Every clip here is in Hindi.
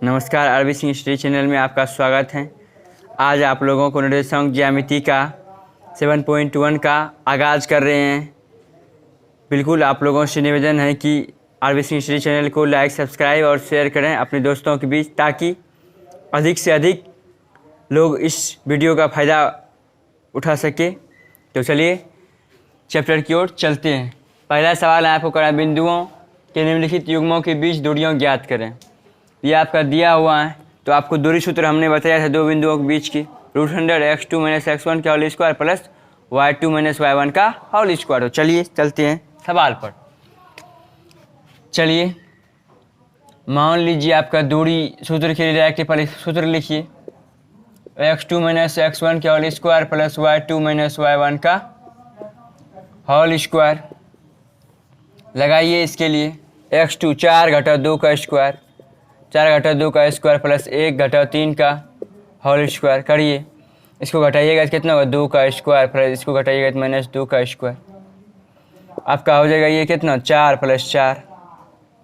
नमस्कार, आरबी सिंह स्टडी चैनल में आपका स्वागत है। आज आप लोगों को निर्देशांक ज्यामिति का 7.1 का आगाज़ कर रहे हैं। बिल्कुल आप लोगों से निवेदन है कि आरबी सिंह स्टडी चैनल को लाइक, सब्सक्राइब और शेयर करें अपने दोस्तों के बीच, ताकि अधिक से अधिक लोग इस वीडियो का फ़ायदा उठा सके। तो चलिए चैप्टर की ओर चलते हैं। पहला सवाल है आपको करना, बिंदुओं के निम्नलिखित युग्मों के बीच दूरियों ज्ञात करें। ये आपका दिया हुआ है, तो आपको दूरी सूत्र हमने बताया था दो बिंदुओं के बीच की, √100 x2 - x1 का whole square plus y2 - y1 का होल स्क्वायर। तो चलिए चलते हैं सवाल पर। चलिए मान लीजिए आपका दूरी सूत्र के लिए डायरेक्ट पहले सूत्र लिखिए, x2 - x1 का whole square plus y2 - y1 का होल स्क्वायर लगाइए। इसके लिए x2 4 घटा 2 का स्क्वायर, 4 घटा 2 का स्क्वायर प्लस 1 घटा 3 का होल स्क्वायर करिए। इसको घटाइएगा तो कितना होगा, 2 का स्क्वायर प्लस इसको घटाइएगा तो -2 का स्क्वायर। आपका हो जाएगा ये कितना, 4 + 4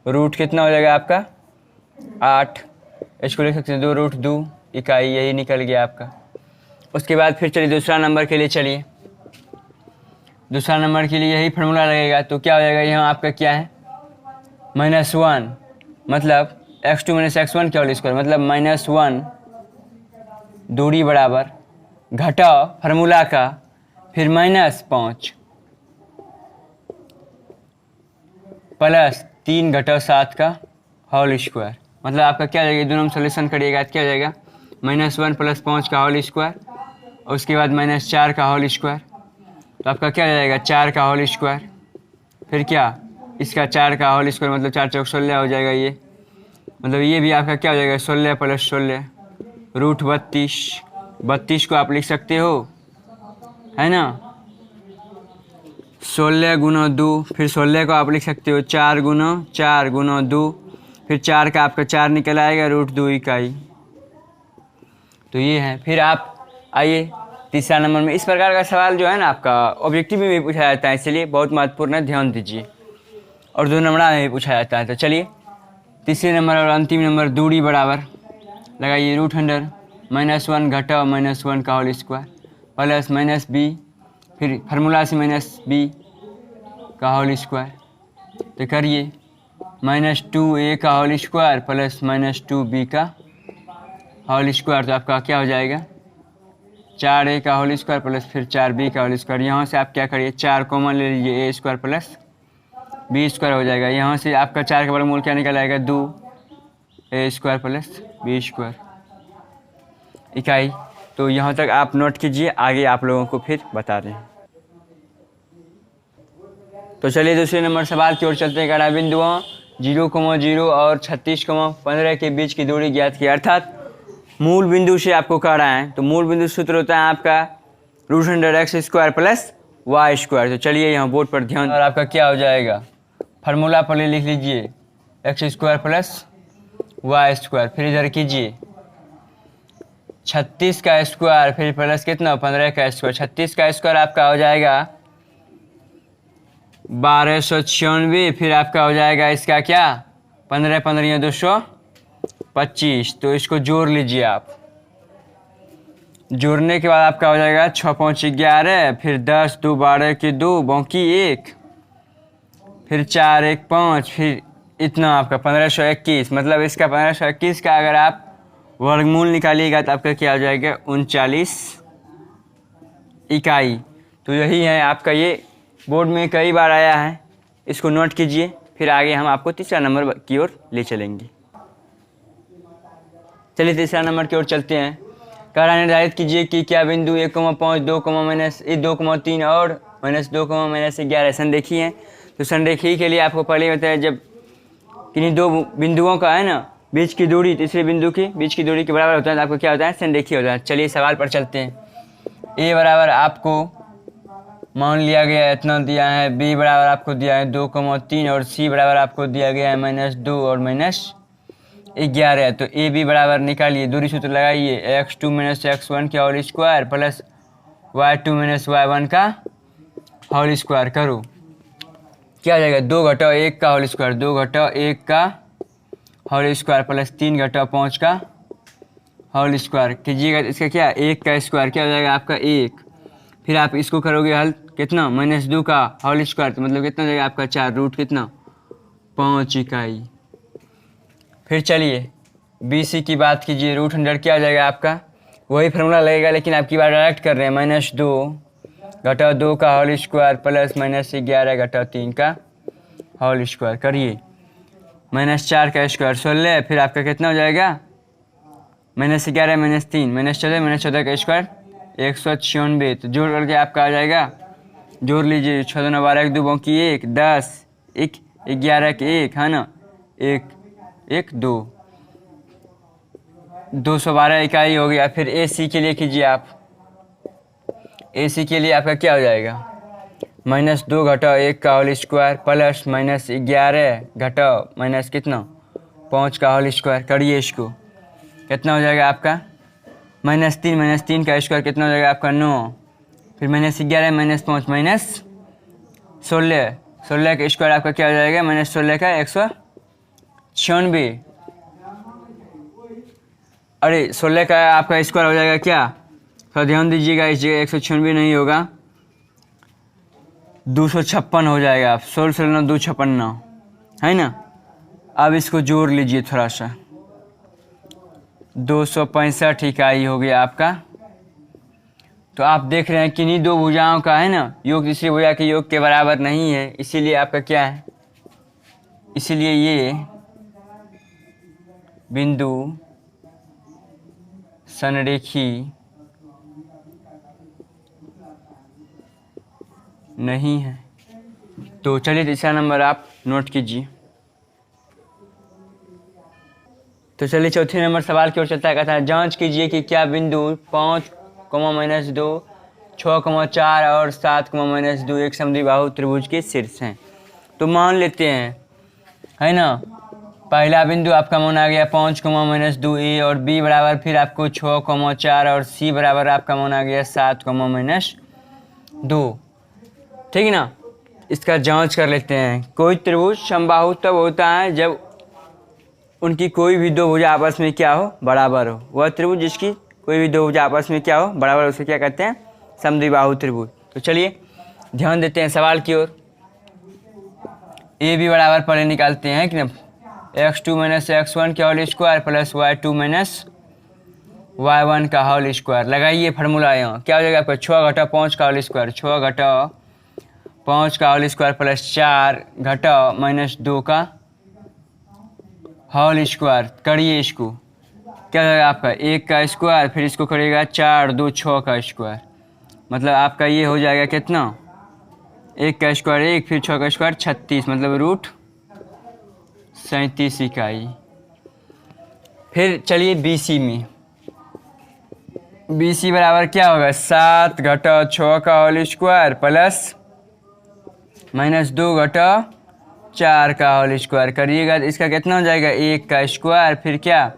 रूट कितना हो जाएगा आपका 8। इसको लिख सकते हैं 2√2 इकाई, यही निकल गया आपका। उसके बाद फिर चलिए दूसरा नंबर के लिए चलिए। दूसरा नंबर के लिए यही फार्मूला लगेगा। तो क्या हो जाएगा, यहाँ आपका क्या है -1, मतलब x2 - x1 का होल स्क्वायर मतलब -1 दूरी बराबर घटा फार्मूला का फिर -5 प्लस 3 घटा 7 का होल स्क्वायर। मतलब आपका क्या हो जाएगा, दोनों में सोल्यूशन करिएगा तो क्या हो जाएगा, -1 + 5 का होल स्क्वायर और उसके बाद -4 का होल स्क्वायर। तो आपका क्या हो जाएगा, 4 का होल स्क्वायर, फिर क्या इसका 4 का होल स्क्वायर मतलब 4 × 4 = 16 हो जाएगा। ये मतलब ये भी आपका क्या हो जाएगा, 16 + 16 √32। 32 को आप लिख सकते हो, है ना, 16 × 2, फिर 16 को आप लिख सकते हो 4 × 4 × 2, फिर 4 का आपका 4 निकल आएगा √2 इकाई। तो ये है। फिर आप आइए तीसरा नंबर में। इस प्रकार का सवाल जो है ना आपका ऑब्जेक्टिव में भी पूछा जाता है, इसलिए बहुत महत्वपूर्ण है, ध्यान दीजिए। और 2 नंबर में भी पूछा जाता है। तो चलिए तीसरे नंबर और अंतिम नंबर, दूरी बराबर लगाइए √100 -1 घटा -1 का होल स्क्वायर प्लस -b, फिर फार्मूला से -b का होल स्क्वायर। तो करिए -2a का होल स्क्वायर प्लस -2b का होल स्क्वायर। तो आपका क्या हो जाएगा, 4a का होल स्क्वायर प्लस फिर 4b का होल स्क्वायर। यहाँ से आप क्या करिए, 4 कॉमन ले लीजिए, a² प्लस b² हो जाएगा। यहाँ से आपका 4 का वर्गमूल क्या निकल आएगा, 2a² प्लस b² इकाई। तो यहाँ तक आप नोट कीजिए, आगे आप लोगों को फिर बता रहे हैं। तो चलिए दूसरे नंबर सवाल की ओर चलते हैं। कहा बिंदुओं 0,0 और 36,15 के बीच की दूरी ज्ञात की, अर्थात मूल बिंदु से आपको कह रहा है। तो मूल बिंदु सूत्र होता है आपका √100 x² प्लस y²। तो चलिए यहाँ बोर्ड पर ध्यान, और आपका क्या हो जाएगा, फार्मूला पहले लिख लीजिए x² प्लस y², फिर इधर कीजिए 36 का स्क्वायर फिर प्लस कितना 15 का स्क्वायर। 36 का स्क्वायर आपका हो जाएगा 1296, फिर आपका हो जाएगा इसका क्या 15 15 225। तो इसको जोड़ लीजिए आप। जोड़ने के बाद आपका हो जाएगा 6 × 5 = 11, फिर 10 2 12 के 2 बाकी 1, फिर 4 1 5, फिर इतना आपका 1521। मतलब इसका 1521 का अगर आप वर्गमूल निकालिएगा तो आपका क्या हो जाएगा, 39 इकाई। तो यही है आपका, ये बोर्ड में कई बार आया है, इसको नोट कीजिए। फिर आगे हम आपको तीसरा नंबर की ओर ले चलेंगे। चलिए तीसरा नंबर की ओर चलते हैं। कह रहा निर्धारित कीजिए कि क्या बिंदु 1,5 2, -2,3 और -2,-11 संरेखी हैं। तो संरेखी के लिए आपको पहले बताया, जब किन्हीं दो बिंदुओं का है ना बीच की दूरी तीसरे बिंदु की बीच की दूरी के बराबर होता है, तो आपको क्या होता है, संरेखी होता है। चलिए सवाल पर चलते हैं। a बराबर आपको मान लिया गया इतना दिया है, b बराबर आपको दिया है 2,3 और c बराबर आपको दिया गया है -2 और -11। तो a b बराबर निकालिए, दूरी सूत्र लगाइए x2 - x1 का whole square plus y2 - y1 का होल स्क्वायर करो। क्या हो जाएगा, 2 घटाओ 1 का होल स्क्वायर, 2 घटाओ 1 का होल स्क्वायर प्लस 3 घटाओ 5 का होल स्क्वायर कीजिएगा, इसका क्या 1 का स्क्वायर क्या हो जाएगा आपका 1। फिर आप इसको करोगे हल कितना -2 का होल स्क्वायर, तो मतलब कितना हो जाएगा आपका 4 रूट कितना 5 इकाई। फिर चलिए BC की बात कीजिए, √100 क्या हो जाएगा आपका, वही फार्मूला लगेगा लेकिन आपकी बार डायरेक्ट कर रहे हैं, -2 घटाओ 2 का होल स्क्वायर प्लस -11 घटाओ 3 का होल स्क्वायर करिए, -4 का स्क्वायर 16, फिर आपका कितना हो जाएगा -11 -3 -14 का स्क्वायर 196, तो जोड़ करके आपका आ जाएगा, जोड़ लीजिए 6 2 12 1 2 बाकी 1 10 1 11 के 1 है ना 1 1 2 212 इकाई हो गया। फिर AC के लिए कीजिए आप, AC के लिए आपका क्या हो जाएगा -2 घटाओ 1 का होल स्क्वायर प्लस -11 घटाओ माइनस कितना 5 का होल स्क्वायर करिए, इसको कितना हो जाएगा आपका -3 का स्क्वायर कितना हो जाएगा आपका 9, फिर -11 -5 -16 का स्क्वायर आपका क्या हो जाएगा -16 का 196, अरे 16 का आपका स्क्वायर हो जाएगा क्या, थोड़ा ध्यान दीजिएगा इस जगह 196 नहीं होगा 256 हो जाएगा, आप 16 256 है ना। अब इसको जोड़ लीजिए थोड़ा सा, 265 इकाई हो गया आपका। तो आप देख रहे हैं कि इन्हीं दो भुजाओं का है ना योग तीसरी भुजा के योग के बराबर नहीं है, इसीलिए आपका क्या है, इसीलिए ये बिंदु संरेखी नहीं है। तो चलिए तीसरा नंबर आप नोट कीजिए। तो चलिए चौथे नंबर सवाल की ओर चलता है, कहता है जांच कीजिए कि क्या बिंदु 5, -2, 6, 4 और 7, -2 एक समद्विबाहु त्रिभुज के शीर्ष हैं। तो मान लेते हैं है ना, पहला बिंदु आपका मान आ गया 5, -2 A और B बराबर, फिर आपको 6, 4 और C बराबर आपका मान आ गया 7, -2, ठीक है ना। इसका जांच कर लेते हैं। कोई त्रिभुज समबाहु तब होता है जब उनकी कोई भी दो भुजा आपस में क्या हो बराबर हो, वह त्रिभुज जिसकी कोई भी दो भुजा आपस में क्या हो बराबर हो, उसे क्या कहते हैं समद्विबाहु त्रिभुज। तो चलिए ध्यान देते हैं सवाल की ओर। AB बराबर पहले निकालते हैं कि ना x2 - x1 का whole square plus y2 - y1 का होल स्क्वायर, लगाइए फार्मूला यहाँ क्या हो जाएगा आपका 6 घटाओ 5 का होल स्क्वायर, 6 घटाओ 5 का होल स्क्वायर प्लस 4 घटाओ -2 का होल स्क्वायर करिए, इसको क्या हो जाएगा आपका 1 का स्क्वायर, फिर इसको करिएगा 4 2 6 का स्क्वायर, मतलब आपका ये हो जाएगा कितना 1 का स्क्वायर 1 फिर 6 का स्क्वायर 36, मतलब √37 इकाई। फिर चलिए BC में, BC बराबर क्या होगा 7 घटाओ 6 का होल स्क्वायर प्लस -2 घटाओ 4 का होल स्क्वायर करिएगा, तो इसका कितना हो जाएगा 1 का स्क्वायर फिर क्या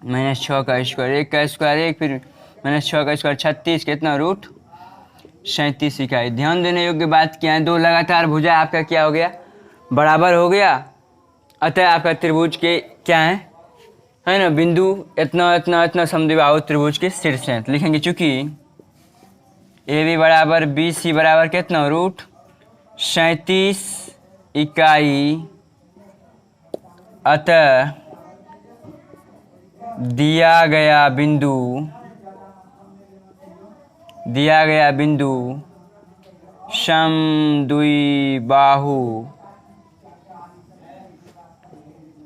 -6 का स्क्वायर, 1 का स्क्वायर 1 फिर -6 का स्क्वायर 36, कितना √37 इकाई। ध्यान देने योग्य बात क्या है, दो लगातार भुजा आपका क्या हो गया बराबर हो गया, अतः आपका त्रिभुज के क्या है ना बिंदु इतना इतना इतना समद्विबाहु त्रिभुज के शीर्ष हैं। तो लिखेंगे चूंकि AB बराबर BC बराबर कितना √37 इकाई, अतः दिया गया बिंदु समद्विबाहु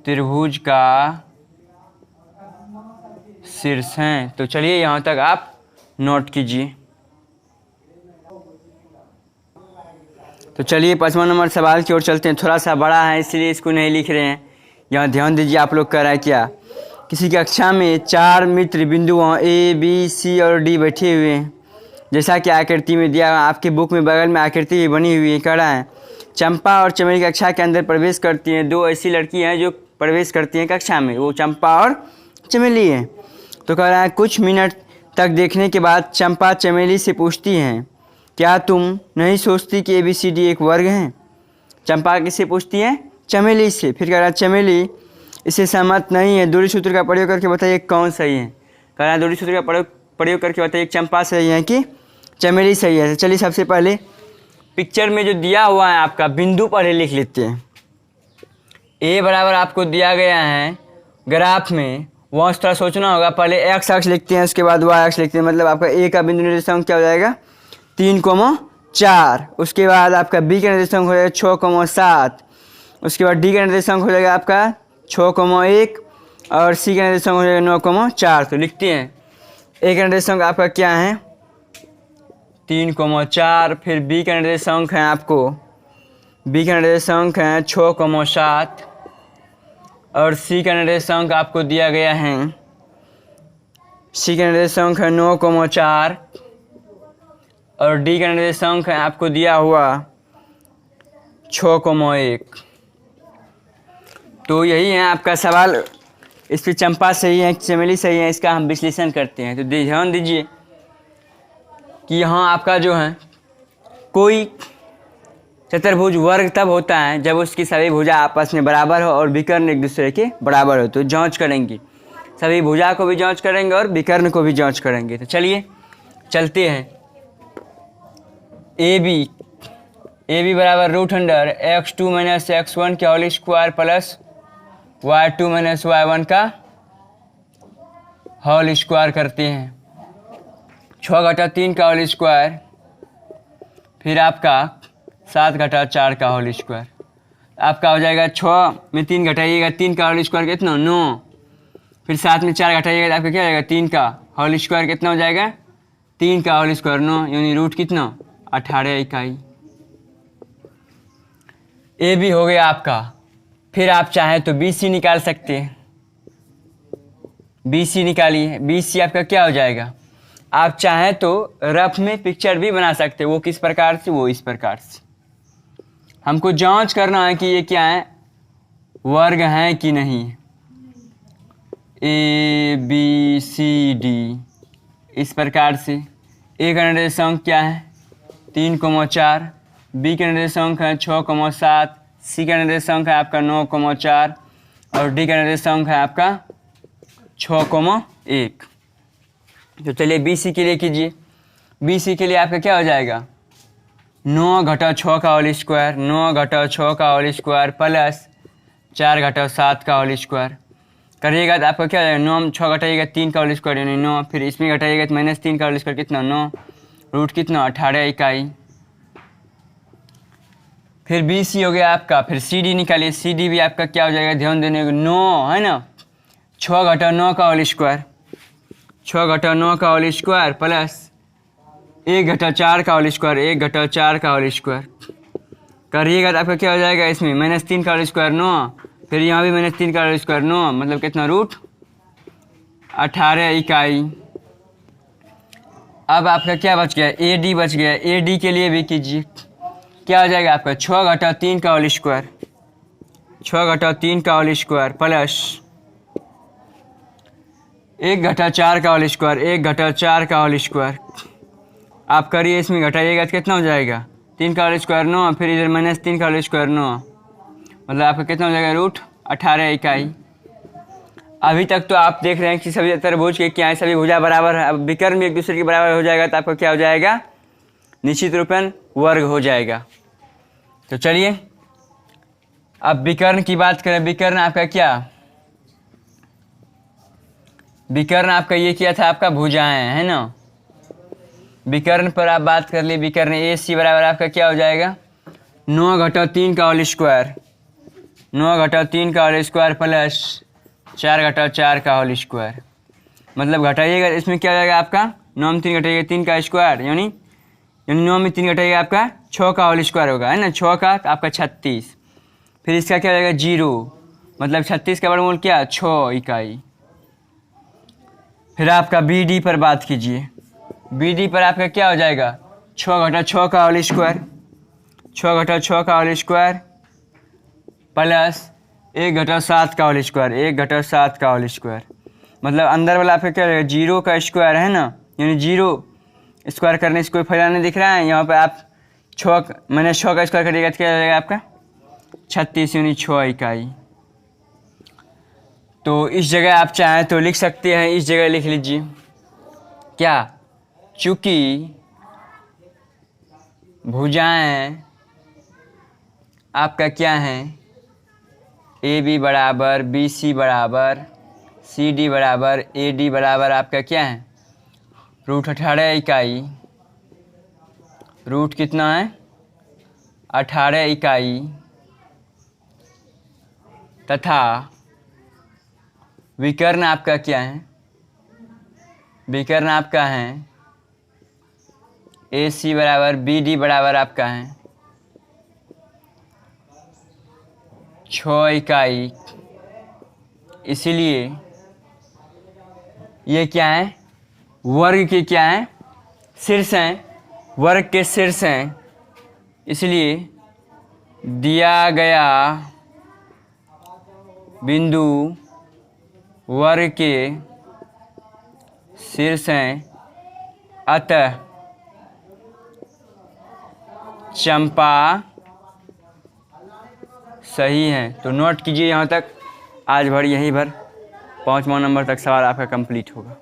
त्रिभुज का शीर्ष हैं। तो चलिए यहाँ तक आप नोट कीजिए। तो चलिए 5वां नंबर सवाल की ओर चलते हैं, थोड़ा सा बड़ा है इसलिए इसको नहीं लिख रहे हैं, यहाँ ध्यान दीजिए। आप लोग कह रहा है क्या, किसी कक्षा में 4 मित्र बिंदुओं A, B, C और D बैठे हुए हैं, जैसा कि आकृति में दिया, आपके बुक में बगल में आकृति भी बनी हुई है। कह रहा है चंपा और चमेली कक्षा के अंदर प्रवेश करती हैं, दो ऐसी लड़की हैं जो प्रवेश करती हैं कक्षा में, वो चंपा और चमेली है। तो कह रहा है कुछ मिनट तक देखने के बाद चंपा चमेली से पूछती हैं, क्या तुम नहीं सोचती कि ABCD एक वर्ग हैं। चंपा किससे पूछती है, चमेली से। फिर कह रहा है चमेली इससे सहमत नहीं है, दूरी सूत्र का प्रयोग करके बताइए कौन सही है। कह रहा है दूरी सूत्र का प्रयोग करके बताइए चंपा सही है कि चमेली सही है। चलिए सबसे पहले पिक्चर में जो दिया हुआ है आपका बिंदु पहले लिख लेते हैं। ए बराबर आपको दिया गया है ग्राफ में, वहाँ थोड़ा सोचना होगा। पहले एक्स अक्ष लिखते हैं, उसके बाद वाई अक्ष लिखते हैं। मतलब आपका ए का बिंदु निर्देशांक क्या हो जाएगा 3,4। उसके बाद आपका बी का निर्देशांक हो जाएगा 6,7। उसके बाद डी का निर्देशांक हो जाएगा आपका 6,1 और सी का निर्देशांक हो जाएगा 9,4। तो लिखते हैं ए का निर्देशांक आपका क्या है 3,4। फिर बी का निर्देशांक है आपको, बी का निर्देशांक है 6,7 और सी का निर्देशांक आपको दिया गया है, सी का निर्देशांक है 9,4 और डी का निर्देशांक है आपको दिया हुआ 6,1। तो यही है आपका सवाल। इस पर चंपा सही है चमेली सही है, इसका हम विश्लेषण करते हैं। तो ध्यान दीजिए कि यहाँ आपका जो है कोई चतुर्भुज वर्ग तब होता है जब उसकी सभी भुजा आपस में बराबर हो और विकर्ण एक दूसरे के बराबर हो। तो जांच करेंगे, सभी भुजा को भी जांच करेंगे और विकर्ण को भी जांच करेंगे। तो चलिए चलते हैं। ए बी बराबर √अंडर x2 - x1 का whole square plus y2 - y1 का होल स्क्वायर करते हैं। 6/3 का होल स्क्वायर, फिर आपका 7/4 का होल स्क्वायर। आपका हो जाएगा 6 में 3 घटाइएगा 3 का होल स्क्वायर कितना 9। फिर 7 में 4 घटाइएगा तो आपका क्या हो जाएगा 3 का होल स्क्वायर कितना हो जाएगा 3 का होल स्क्वायर 9, यानी रूट कितना 18 इकाई। ए भी हो गया आपका। फिर आप चाहें तो बी सी निकाल सकते हैं। बी सी निकालिए, बी सी आपका क्या हो जाएगा। आप चाहें तो रफ में पिक्चर भी बना सकते हैं। वो किस प्रकार से, वो इस प्रकार से। हमको जांच करना है कि ये क्या है वर्ग हैं कि नहीं। ए बी सी डी इस प्रकार से। ए का निर्देशांक क्या है 3,4, बी का निर्देशांक है 6,7, सी का निर्देशांक है आपका 9,4 और डी का निर्देशांक है आपका 6,1। तो चलिए बी सी के लिए कीजिए। बी सी के लिए आपका क्या हो जाएगा 9/6 का होल स्क्वायर, 9/6 का होल स्क्वायर प्लस 4/7 का होल स्क्वायर करिएगा तो आपका क्या हो जाएगा 9 6 घटाइएगा 3 का होल स्क्वायर यानी 9। फिर इसमें घटाइएगा तो -3 का होल स्क्वायर कितना 9, रूट कितना 18 इकाई। फिर बी सी हो गया आपका। फिर सी डी निकालिए। सी डी भी आपका क्या हो जाएगा ध्यान देने को 9 है ना, 6/9 का होल स्क्वायर, 6/9 का होल स्क्वायर प्लस 1/4 का होल स्क्वायर, 1/4 का होल स्क्वायर करिएगा तो आपका क्या हो जाएगा इसमें -3 का होल स्क्वायर 9, फिर यहाँ भी -3 का होल स्क्वायर 9, मतलब कितना रूट 18 इकाई। अब आपका क्या बच गया ए डी बच गया। ए डी के लिए भी कीजिए। क्या हो जाएगा आपका 6/3 का होल स्क्वायर, 6/3 का होल स्क्वायर प्लस 1/4 का होल स्क्वायर, 1/4 का होल स्क्वायर। आप करिए इसमें घटाइएगा तो कितना हो जाएगा 3 का होल स्क्वायर 9, फिर इधर -3 का होल स्क्वायर 9, मतलब आपका कितना हो जाएगा रूट 18 इकाई। अभी तक तो आप देख रहे हैं कि सभी त्रिभुज के क्या है, सभी भुजा बराबर है। अब विकर्ण भी एक दूसरे के बराबर हो जाएगा तो आपका क्या हो जाएगा निश्चित रूपेण वर्ग हो जाएगा। तो चलिए अब विकर्ण की बात करें। विकर्ण आपका क्या, विकर्ण आपका ये क्या था आपका भुजाएं है ना। विकर्ण पर आप बात कर लिए। विकर्ण ए सी बराबर आपका क्या हो जाएगा 9/3 का होल स्क्वायर, 9/3 का होल स्क्वायर प्लस 4/4 का होल स्क्वायर। मतलब घटाइएगा इसमें क्या हो जाएगा आपका 9 में 3 घटाइएगा 3 का स्क्वायर यानी 9 में 3 घटाइएगा आपका 6 का होल स्क्वायर होगा है ना, 6 का तो आपका 36। फिर इसका क्या हो जाएगा 0, मतलब 36 का वर्गमूल क्या 6 इकाई। फिर आपका बी डी पर बात कीजिए। बी डी पर आपका क्या हो जाएगा 6/6 का होल स्क्वायर, 6/6 का होल स्क्वायर प्लस 1/7 का होल स्क्वायर, 1/7 का होल स्क्वायर। मतलब अंदर वाला आपका क्या रहेगा 0 का स्क्वायर है ना, यानी 0 स्क्वायर करने से कोई फायदा नहीं दिख रहा है। यहाँ पे आप 6 का स्क्वायर करिएगा तो क्या हो जाएगा आपका 36 यानी 6 इकाई। तो इस जगह आप चाहें तो लिख सकते हैं, इस जगह लिख लीजिए क्या, चूंकि भुजाएं आपका क्या है, ए बी बराबर बी सी बराबर सी डी बराबर ए डी बराबर आपका क्या है, रूट 18 इकाई, रूट कितना है 18 इकाई, तथा विकर्ण आपका क्या है, विकर्ण आपका है ए सी बराबर बी डी बराबर आपका है 6 इकाई। इसीलिए ये क्या है, वर्ग के क्या है, शीर्ष हैं, वर्ग के शीर्ष हैं। इसलिए दिया गया बिंदु वर्ग के शीर्ष हैं, अतः चंपा सही है। तो नोट कीजिए यहाँ तक, आज भर यहीं भर 5वां नंबर तक सवाल आपका कंप्लीट होगा।